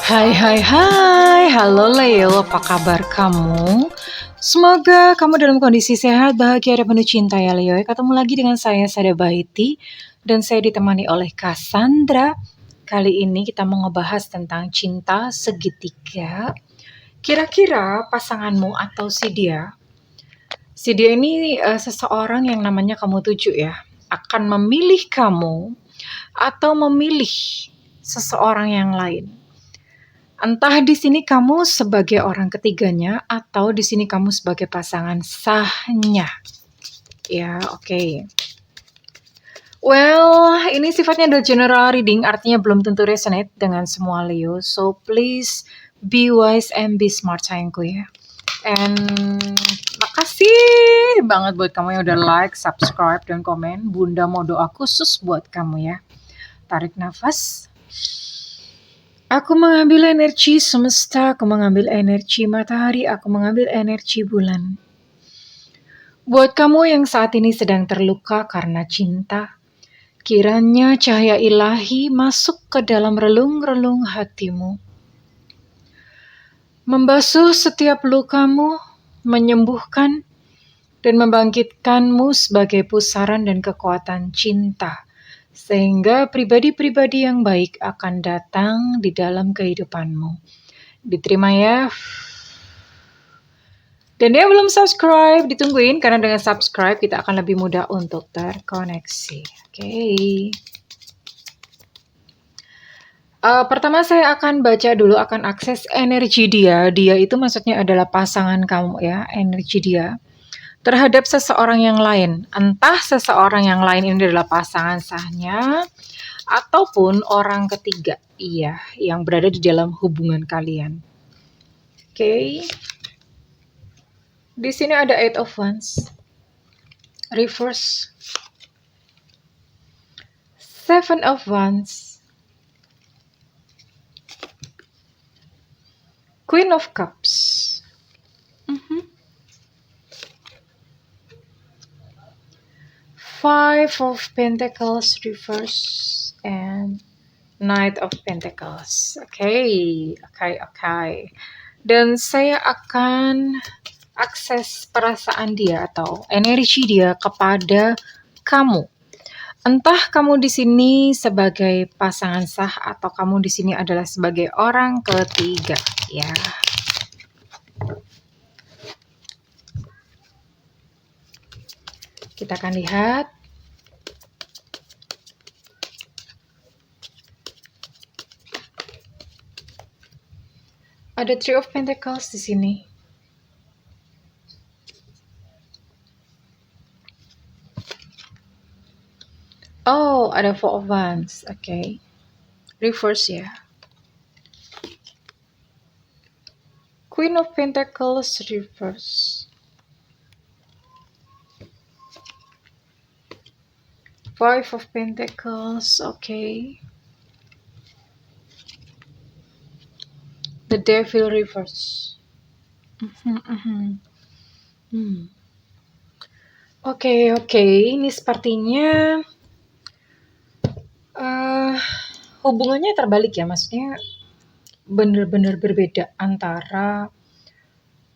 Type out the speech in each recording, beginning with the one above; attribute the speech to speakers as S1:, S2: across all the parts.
S1: Hai hai hai, halo Leo, apa kabar kamu? Semoga kamu dalam kondisi sehat, bahagia, dan penuh cinta ya Leo. Ketemu lagi dengan saya, Sada Bahiti, dan saya ditemani oleh Cassandra. Kali ini kita mau ngebahas tentang cinta segitiga. Kira-kira pasanganmu atau si dia ini seseorang yang namanya kamu tuju ya, akan memilih kamu atau memilih seseorang yang lain. Entah di sini kamu sebagai orang ketiganya atau di sini kamu sebagai pasangan sahnya. Ya, oke. Well, ini sifatnya adalah general reading, artinya belum tentu resonate dengan semua Leo. So, please be wise and be smart sayangku ya. And makasih banget buat kamu yang udah like, subscribe, dan komen. Bunda mau doa khusus buat kamu ya. Tarik nafas. Aku mengambil energi semesta, aku mengambil energi matahari, aku mengambil energi bulan. Buat kamu yang saat ini sedang terluka karena cinta, kiranya cahaya ilahi masuk ke dalam relung-relung hatimu. Membasuh setiap lukamu, menyembuhkan, dan membangkitkanmu sebagai pusaran dan kekuatan cinta. Sehingga pribadi-pribadi yang baik akan datang di dalam kehidupanmu. Diterima ya. Dan yang belum subscribe, ditungguin karena dengan subscribe kita akan lebih mudah untuk terkoneksi. Oke. Pertama saya akan baca dulu, akan akses energi dia. Dia itu maksudnya adalah pasangan kamu ya, energi dia. Terhadap seseorang yang lain. Entah seseorang yang lain ini adalah pasangan sahnya, ataupun orang ketiga, iya, yang berada di dalam hubungan kalian. Oke. Di sini ada Eight of Wands, reverse, Seven of Wands, Queen of Cups, Five of Pentacles reverse, and Knight of Pentacles. Oke. Dan saya akan akses perasaan dia atau energi dia kepada kamu. Entah kamu di sini sebagai pasangan sah atau kamu di sini adalah sebagai orang ketiga, ya. Kita akan lihat. Ada Three of Pentacles di sini. Oh, ada Four of Wands. Oke. Reverse ya. Queen of Pentacles reverse. Five of Pentacles. Okay. The Devil reverse. Oke. Ini sepertinya hubungannya terbalik ya, maksudnya benar-benar berbeda antara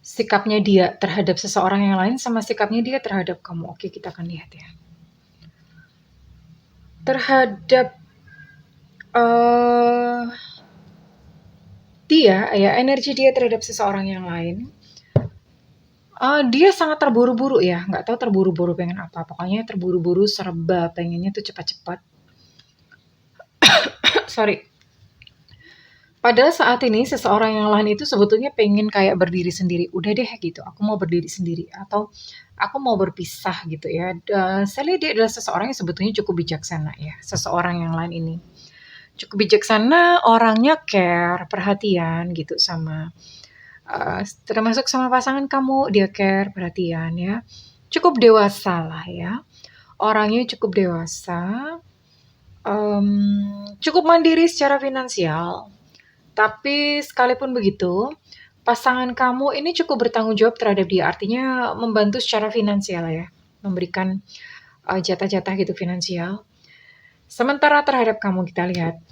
S1: sikapnya dia terhadap seseorang yang lain sama sikapnya dia terhadap kamu. Oke, kita akan lihat ya. Terhadap dia ya, energi dia terhadap seseorang yang lain, dia sangat terburu-buru ya, nggak tahu terburu-buru pengen apa, pokoknya terburu-buru serba pengennya tuh cepat-cepat. Sorry. Padahal saat ini seseorang yang lain itu sebetulnya pengen kayak berdiri sendiri. Udah deh gitu, aku mau berdiri sendiri atau aku mau berpisah gitu ya. Saya lihat dia adalah seseorang yang sebetulnya cukup bijaksana ya. Seseorang yang lain ini cukup bijaksana, orangnya care, perhatian gitu sama termasuk sama pasangan kamu, dia care, perhatian ya. Cukup dewasa lah ya. Orangnya cukup dewasa, cukup mandiri secara finansial. Tapi sekalipun begitu, pasangan kamu ini cukup bertanggung jawab terhadap dia. Artinya membantu secara finansial ya, memberikan jatah-jatah gitu finansial. Sementara terhadap kamu kita lihat,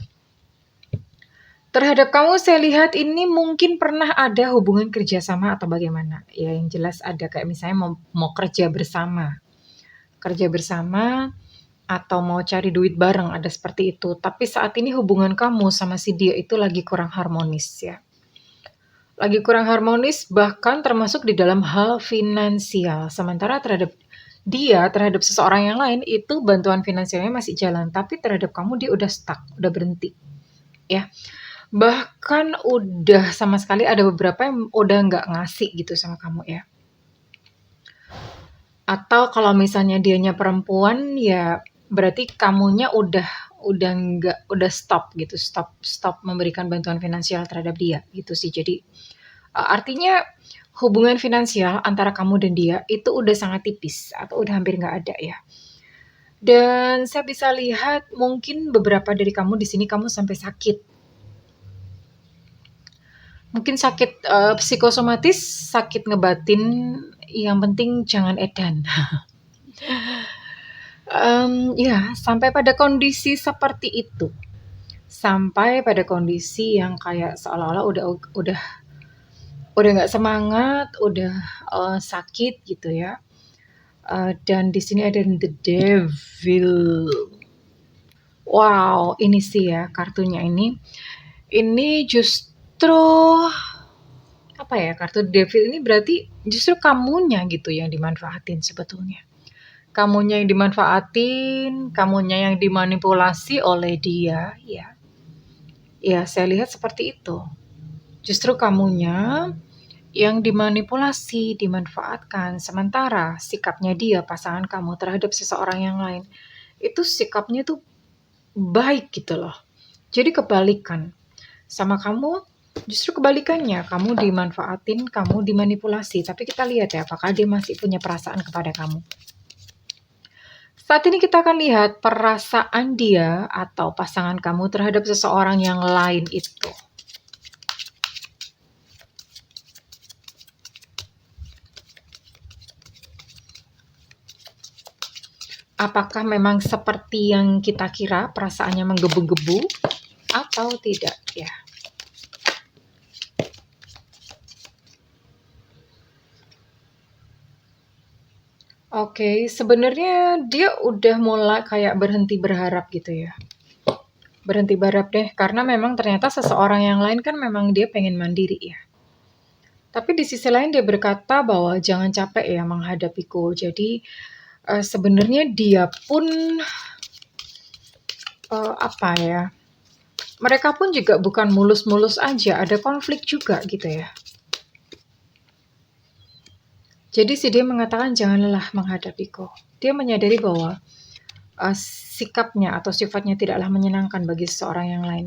S1: Terhadap kamu saya lihat ini mungkin pernah ada hubungan kerjasama atau bagaimana. Ya yang jelas ada kayak misalnya mau kerja bersama. Kerja bersama atau mau cari duit bareng ada seperti itu. Tapi saat ini hubungan kamu sama si dia itu lagi kurang harmonis ya. Lagi kurang harmonis bahkan termasuk di dalam hal finansial. Sementara terhadap seseorang yang lain itu bantuan finansialnya masih jalan. Tapi terhadap kamu dia udah stuck, udah berhenti. Ya. Bahkan udah sama sekali ada beberapa yang udah nggak ngasih gitu sama kamu ya. Atau kalau misalnya dianya perempuan ya berarti kamunya udah stop gitu, stop memberikan bantuan finansial terhadap dia gitu sih. Jadi artinya hubungan finansial antara kamu dan dia itu udah sangat tipis atau udah hampir nggak ada ya. Dan saya bisa lihat mungkin beberapa dari kamu di sini kamu sampai sakit. Mungkin sakit psikosomatis, sakit ngebatin, yang penting jangan edan. Ya, sampai pada kondisi seperti itu. Sampai pada kondisi yang kayak seolah-olah udah nggak semangat, udah sakit gitu ya. Dan di sini ada the devil. Wow, ini sih ya kartunya ini. Ini justru apa ya, kartu devil ini berarti justru kamunya gitu yang dimanfaatin sebetulnya. Kamunya yang dimanfaatin, kamunya yang dimanipulasi oleh dia, ya. Ya, saya lihat seperti itu. Justru kamunya yang dimanipulasi, dimanfaatkan, sementara sikapnya dia, pasangan kamu terhadap seseorang yang lain, itu sikapnya tuh baik gitu loh. Jadi kebalikan. Sama kamu justru kebalikannya, kamu dimanfaatin, kamu dimanipulasi. Tapi kita lihat ya, apakah dia masih punya perasaan kepada kamu. Saat ini kita akan lihat perasaan dia atau pasangan kamu terhadap seseorang yang lain itu. Apakah memang seperti yang kita kira, perasaannya menggebu-gebu atau tidak ya? Oke, sebenarnya dia udah mulai kayak berhenti berharap gitu ya. Berhenti berharap deh, karena memang ternyata seseorang yang lain kan memang dia pengen mandiri ya. Tapi di sisi lain dia berkata bahwa jangan capek ya menghadapiku. Jadi sebenarnya dia pun apa ya? Mereka pun juga bukan mulus-mulus aja, ada konflik juga gitu ya. Jadi si dia mengatakan jangan lelah menghadapiku. Dia menyadari bahwa sikapnya atau sifatnya tidaklah menyenangkan bagi seseorang yang lain.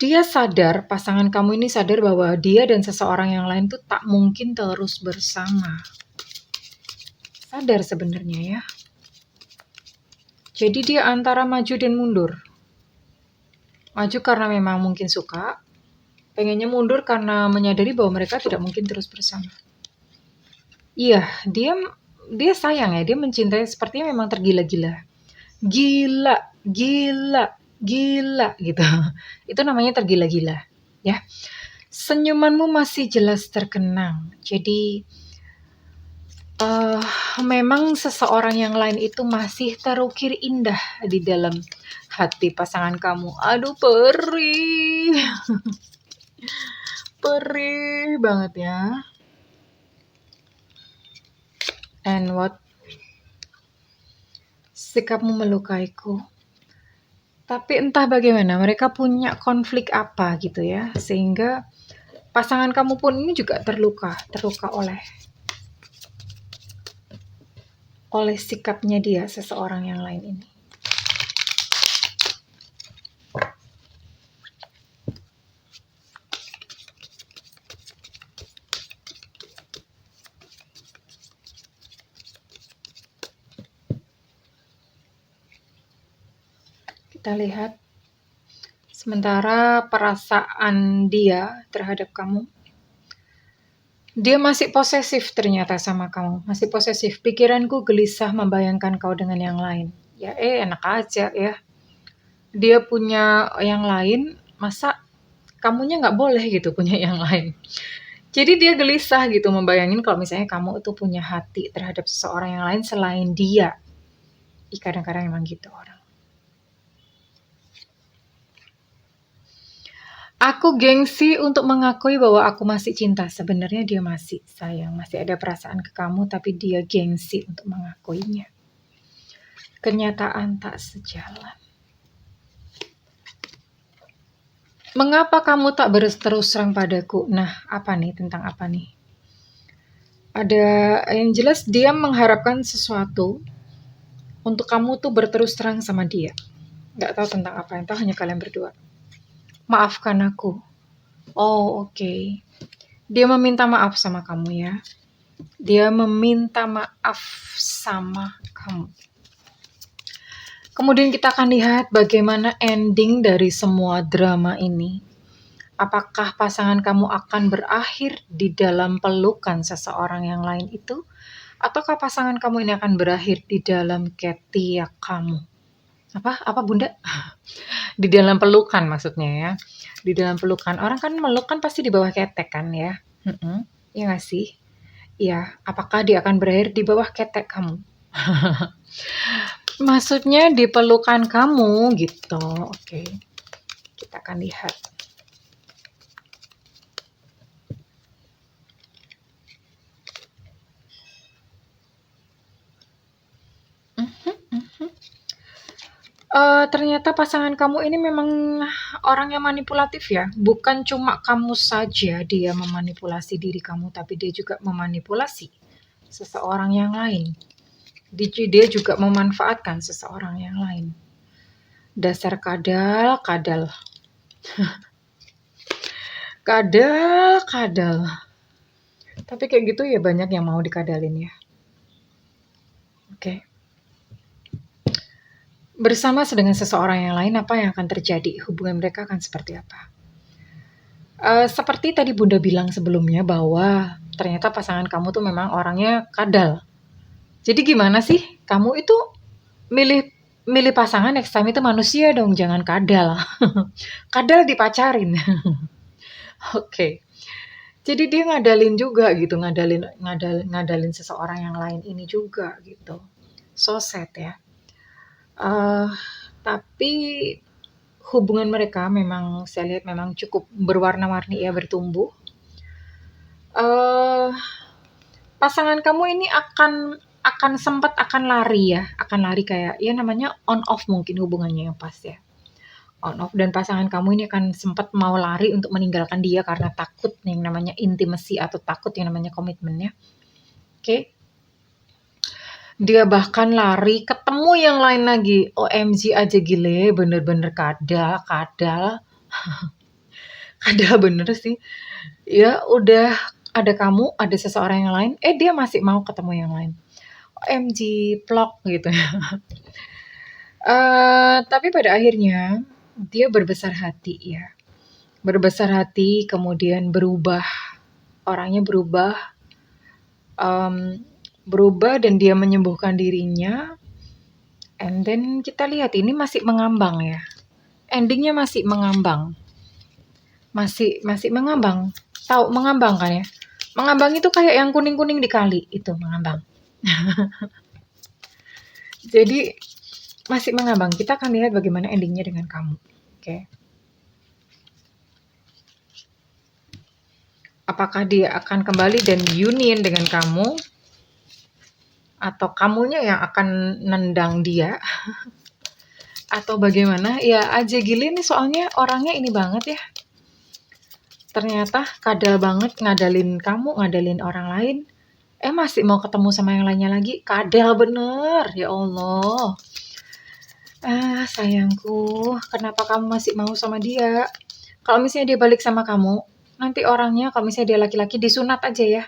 S1: Dia sadar, pasangan kamu ini sadar bahwa dia dan seseorang yang lain tuh tak mungkin terus bersama. Sadar sebenarnya ya. Jadi dia antara maju dan mundur. Maju karena memang mungkin suka, pengennya mundur karena menyadari bahwa mereka tidak mungkin terus bersama. Iya, dia sayang ya, dia mencintai sepertinya memang tergila-gila. Gila, gila, gila gitu. Itu namanya tergila-gila, ya. Senyumanmu masih jelas terkenang. Jadi memang seseorang yang lain itu masih terukir indah di dalam hati pasangan kamu. Aduh, perih. Perih banget ya. And what? Sikapmu melukaiku. Tapi entah bagaimana, mereka punya konflik apa gitu ya. Sehingga pasangan kamu pun ini juga terluka oleh sikapnya dia, seseorang yang lain ini. Kita lihat sementara perasaan dia terhadap kamu, dia masih posesif ternyata sama kamu, masih posesif. Pikiranku gelisah membayangkan kau dengan yang lain. Ya enak aja ya. dia punya yang lain, masa kamunya nggak boleh gitu punya yang lain. Jadi dia gelisah gitu membayangin kalau misalnya kamu tuh punya hati terhadap seseorang yang lain selain dia. Kadang-kadang emang gitu orang. Aku gengsi untuk mengakui bahwa aku masih cinta. Sebenarnya dia masih sayang, masih ada perasaan ke kamu, tapi dia gengsi untuk mengakuinya. Kenyataan tak sejalan. Mengapa kamu tak berterus terang padaku? Nah, apa nih? Tentang apa nih? Ada yang jelas dia mengharapkan sesuatu untuk kamu tuh berterus terang sama dia. Gak tahu tentang apa, entah hanya kalian berdua. Maafkan aku. Oh, oke. Dia meminta maaf sama kamu ya. Dia meminta maaf sama kamu. Kemudian kita akan lihat bagaimana ending dari semua drama ini. Apakah pasangan kamu akan berakhir di dalam pelukan seseorang yang lain itu? Ataukah pasangan kamu ini akan berakhir di dalam ketiak kamu? Apa bunda? Di dalam pelukan maksudnya ya. Di dalam pelukan. Orang kan meluk kan pasti di bawah ketek kan ya. Iya gak sih? Ya, apakah dia akan berakhir di bawah ketek kamu? Maksudnya di pelukan kamu gitu. Oke. Kita akan lihat. Ternyata pasangan kamu ini memang orang yang manipulatif ya. Bukan cuma kamu saja dia memanipulasi diri kamu, tapi dia juga memanipulasi seseorang yang lain. Dia juga memanfaatkan seseorang yang lain. Dasar kadal. Kadal. Tapi kayak gitu ya banyak yang mau dikadalin ya. Oke. Bersama dengan seseorang yang lain, apa yang akan terjadi? Hubungan mereka akan seperti apa? Seperti tadi Bunda bilang sebelumnya bahwa ternyata pasangan kamu tuh memang orangnya kadal. Jadi gimana sih? Kamu itu milih pasangan next time itu manusia dong, jangan kadal. Kadal dipacarin. Oke. Jadi dia ngadalin juga gitu, ngadalin seseorang yang lain ini juga gitu. So sad ya. Tapi hubungan mereka memang saya lihat memang cukup berwarna-warni ya, bertumbuh. Pasangan kamu ini akan sempat akan lari kayak ya namanya on off mungkin hubungannya yang pas ya. On off dan pasangan kamu ini akan sempat mau lari untuk meninggalkan dia karena takut yang namanya intimacy atau takut yang namanya komitmennya. Oke. Dia bahkan lari ketemu yang lain lagi. OMG aja gile, bener-bener kadal. Kadal bener sih. Ya udah ada kamu, ada seseorang yang lain, dia masih mau ketemu yang lain. OMG, plok gitu ya. Tapi pada akhirnya dia berbesar hati ya. Berbesar hati kemudian berubah. Orangnya berubah dan dia menyembuhkan dirinya. And then kita lihat ini masih mengambang ya. Endingnya masih mengambang. Masih mengambang. Tahu mengambang kan ya? Mengambang itu kayak yang kuning-kuning di kali. Itu mengambang. Jadi masih mengambang. Kita akan lihat bagaimana endingnya dengan kamu. Oke. Apakah dia akan kembali dan union dengan kamu? Atau kamunya yang akan nendang dia? Atau bagaimana? Ya aja gili nih soalnya orangnya ini banget ya. Ternyata kadal banget ngadalin kamu, ngadalin orang lain. Masih mau ketemu sama yang lainnya lagi. Kadal bener, ya Allah. Sayangku, kenapa kamu masih mau sama dia? Kalau misalnya dia balik sama kamu, nanti orangnya kalau misalnya dia laki-laki disunat aja ya.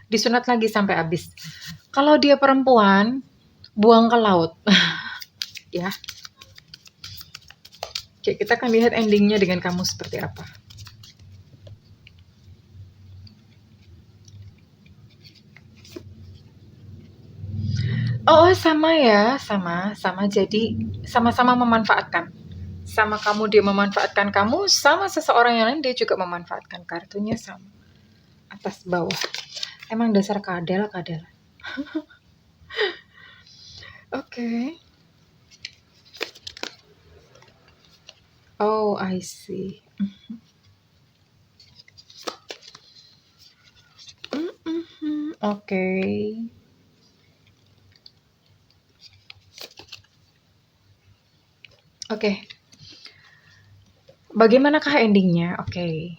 S1: Disunat lagi sampai habis. Kalau dia perempuan, buang ke laut. Ya. Oke, kita akan lihat endingnya dengan kamu seperti apa. Oh, sama ya, sama. Jadi sama-sama memanfaatkan. Sama kamu dia memanfaatkan kamu, sama seseorang yang lain dia juga memanfaatkan, kartunya sama. Atas bawah. Emang dasar kadal. Oke. Oh, I see. Oke. Oke. Bagaimanakah endingnya? Oke.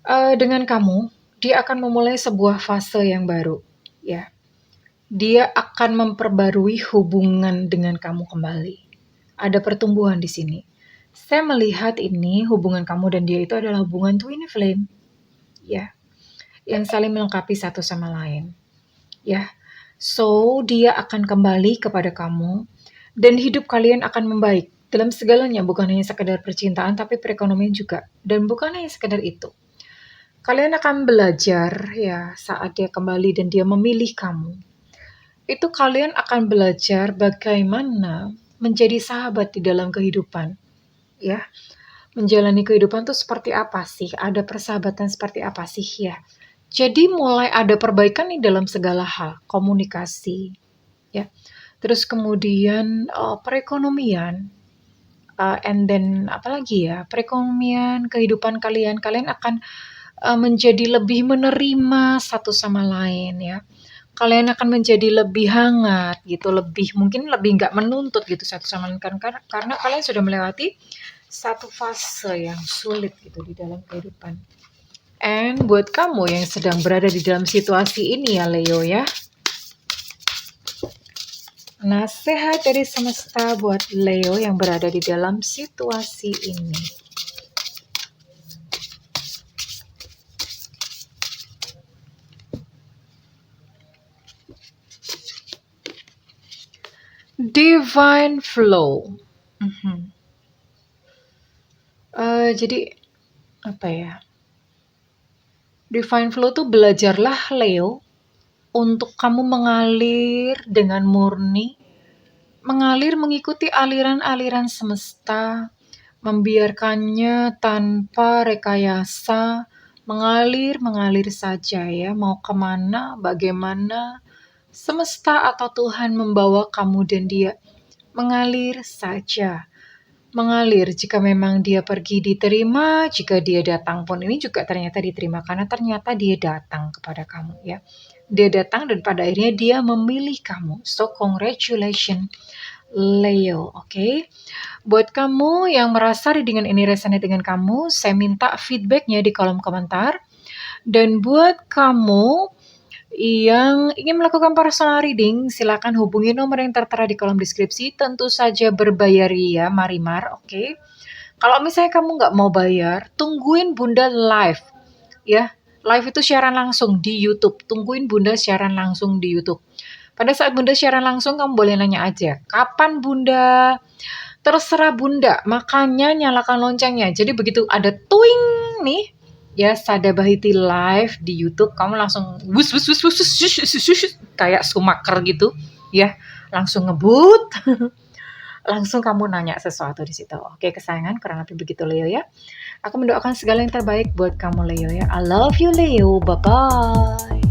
S1: Dengan kamu, dia akan memulai sebuah fase yang baru, ya. Dia akan memperbarui hubungan dengan kamu kembali. Ada pertumbuhan di sini. Saya melihat ini hubungan kamu dan dia itu adalah hubungan twin flame, ya, yang saling melengkapi satu sama lain, ya. So, dia akan kembali kepada kamu dan hidup kalian akan membaik dalam segalanya, bukan hanya sekedar percintaan tapi perekonomian juga. Dan bukan hanya sekedar itu. Kalian akan belajar ya saat dia kembali dan dia memilih kamu. Itu kalian akan belajar bagaimana menjadi sahabat di dalam kehidupan. Ya, menjalani kehidupan tuh seperti apa sih? Ada persahabatan seperti apa sih ya? Jadi mulai ada perbaikan nih dalam segala hal, komunikasi, ya. Terus kemudian perekonomian, and then apalagi ya, perekonomian, kehidupan kalian akan menjadi lebih menerima satu sama lain ya. Kalian akan menjadi lebih hangat gitu, mungkin lebih nggak menuntut gitu satu sama lain karena kalian sudah melewati satu fase yang sulit gitu di dalam kehidupan. And buat kamu yang sedang berada di dalam situasi ini ya Leo ya, nasihat dari semesta buat Leo yang berada di dalam situasi ini. Divine flow. Jadi apa ya? Divine flow tuh belajarlah Leo untuk kamu mengalir dengan murni, mengalir mengikuti aliran-aliran semesta, membiarkannya tanpa rekayasa, mengalir saja ya, mau kemana, bagaimana, semesta atau Tuhan membawa kamu dan dia, mengalir saja. Mengalir, jika memang dia pergi diterima, jika dia datang pun ini juga ternyata diterima, karena ternyata dia datang kepada kamu ya. Dia datang dan pada akhirnya dia memilih kamu. So congratulations Leo, oke? Buat kamu yang merasa readingan ini resonate dengan kamu, saya minta feedbacknya di kolom komentar. Dan buat kamu yang ingin melakukan personal reading, silakan hubungi nomor yang tertera di kolom deskripsi. Tentu saja berbayar ya, Marimar, oke? Kalau misalnya kamu nggak mau bayar, tungguin Bunda live, ya. Live itu siaran langsung di YouTube. Tungguin Bunda siaran langsung di YouTube. Pada saat Bunda siaran langsung, kamu boleh nanya aja, kapan Bunda? Terserah Bunda, makanya nyalakan loncengnya. Jadi begitu ada tuing nih, ya Sada Bahiti live di YouTube, kamu langsung wus kayak sumaker gitu, ya langsung ngebut, langsung kamu nanya sesuatu di situ. Oke kesayangan, kurang lebih begitu Leo ya. Aku mendoakan segala yang terbaik buat kamu Leo ya. I love you Leo, bye bye.